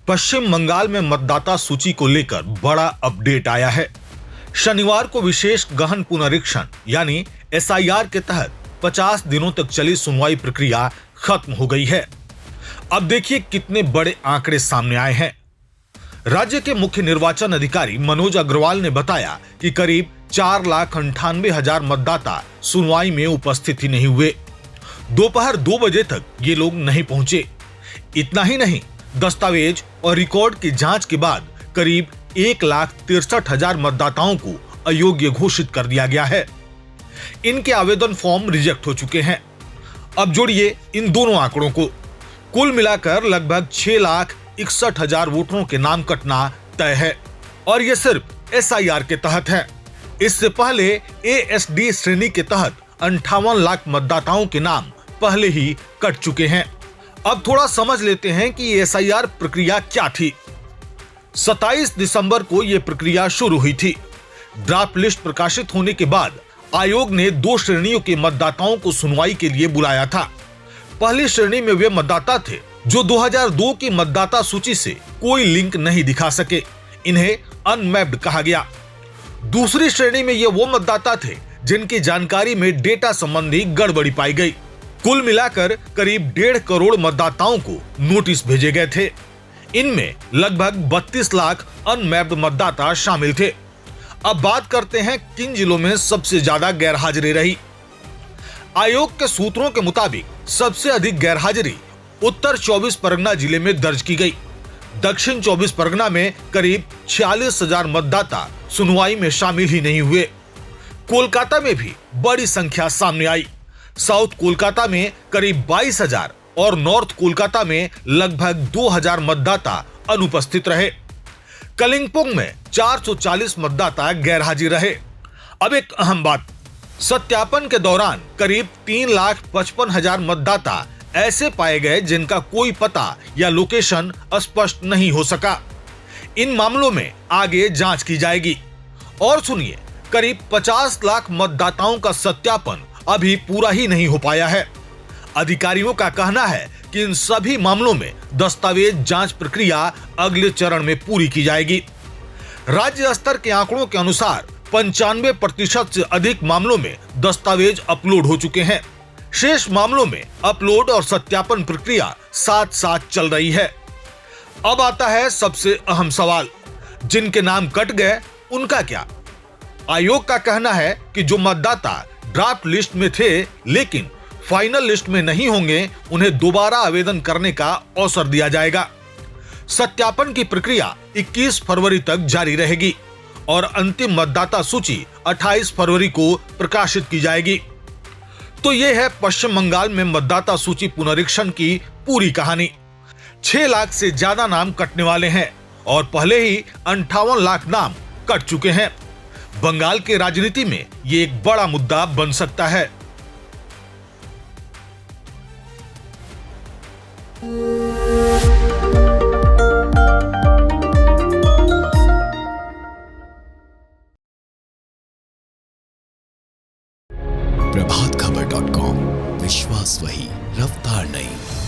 पश्चिम बंगाल में मतदाता सूची को लेकर बड़ा अपडेट आया है। शनिवार को विशेष गहन पुनरीक्षण यानी एसआईआर के तहत 50 दिनों तक चली सुनवाई प्रक्रिया खत्म हो गई है। अब देखिए कितने बड़े आंकड़े सामने आए हैं। राज्य के मुख्य निर्वाचन अधिकारी मनोज अग्रवाल ने बताया कि करीब 4,98,000 मतदाता सुनवाई में उपस्थित ही नहीं हुए। दोपहर 2 बजे तक ये लोग नहीं पहुंचे। इतना ही नहीं, दस्तावेज और रिकॉर्ड की जांच के बाद करीब 1,63,000 मतदाताओं को अयोग्य घोषित कर दिया गया है। इनके आवेदन फॉर्म रिजेक्ट हो चुके हैं। अब जोड़िए इन दोनों आंकड़ों को, कुल मिलाकर लगभग 6,61,000 वोटरों के नाम कटना तय है और ये सिर्फ एसआईआर के तहत है। इससे पहले एएसडी श्रेणी के तहत 58 लाख मतदाताओं के नाम पहले ही कट चुके हैं। अब थोड़ा समझ लेते हैं कि एसआईआर प्रक्रिया क्या थी। 27 दिसंबर को यह प्रक्रिया शुरू हुई थी। ड्राफ्ट लिस्ट प्रकाशित होने के बाद आयोग ने 2 श्रेणियों के मतदाताओं को सुनवाई के लिए बुलाया था। पहली श्रेणी में वे मतदाता थे जो 2002 की मतदाता सूची से कोई लिंक नहीं दिखा सके, इन्हें अनमैप्ड कहा गया। दूसरी श्रेणी में ये वो मतदाता थे जिनकी जानकारी में डेटा संबंधी गड़बड़ी पाई गई। कुल मिलाकर करीब 1.5 करोड़ मतदाताओं को नोटिस भेजे गए थे। इनमें लगभग 32 लाख अनमैप्ड मतदाता शामिल थे। अब बात करते हैं किन जिलों में सबसे ज्यादा गैरहाजिरी रही। आयोग के सूत्रों के मुताबिक सबसे अधिक गैरहाजिरी उत्तर 24 परगना जिले में दर्ज की गई। दक्षिण 24 परगना में करीब 46,000 मतदाता सुनवाई में शामिल ही नहीं हुए। कोलकाता में भी बड़ी संख्या सामने आई। साउथ कोलकाता में करीब 22,000 और नॉर्थ कोलकाता में लगभग 2,000 मतदाता अनुपस्थित रहे। कलिंगपोंग में 440 मतदाता गैरहाजिर रहे। अब एक अहम बात, सत्यापन के दौरान करीब 3,55,000 मतदाता ऐसे पाए गए जिनका कोई पता या लोकेशन स्पष्ट नहीं हो सका। इन मामलों में आगे जांच की जाएगी। और सुनिए, करीब 50 लाख मतदाताओं का सत्यापन अभी पूरा ही नहीं हो पाया है। अधिकारियों का कहना है कि इन सभी मामलों में दस्तावेज जांच प्रक्रिया अगले चरण में पूरी की जाएगी। राज्य स्तर के आंकड़ों के अनुसार 95% से अधिक मामलों में दस्तावेज अपलोड हो चुके हैं। शेष मामलों में अपलोड और सत्यापन प्रक्रिया साथ साथ चल रही है। अब आता है सबसे अहम सवाल, जिनके नाम कट गए उनका क्या? आयोग का कहना है कि जो मतदाता ड्राफ्ट लिस्ट में थे लेकिन फाइनल लिस्ट में नहीं होंगे, उन्हें दोबारा आवेदन करने का अवसर दिया जाएगा। सत्यापन की प्रक्रिया 21 फरवरी तक जारी रहेगी और अंतिम मतदाता सूची 28 फरवरी को प्रकाशित की जाएगी। तो यह है पश्चिम बंगाल में मतदाता सूची पुनरीक्षण की पूरी कहानी। 6 लाख से ज्यादा नाम कटने वाले हैं और पहले ही 58 लाख नाम कट चुके हैं। बंगाल के राजनीति में ये एक बड़ा मुद्दा बन सकता है। प्रभातखबर.com, विश्वास वही, रफ्तार नहीं।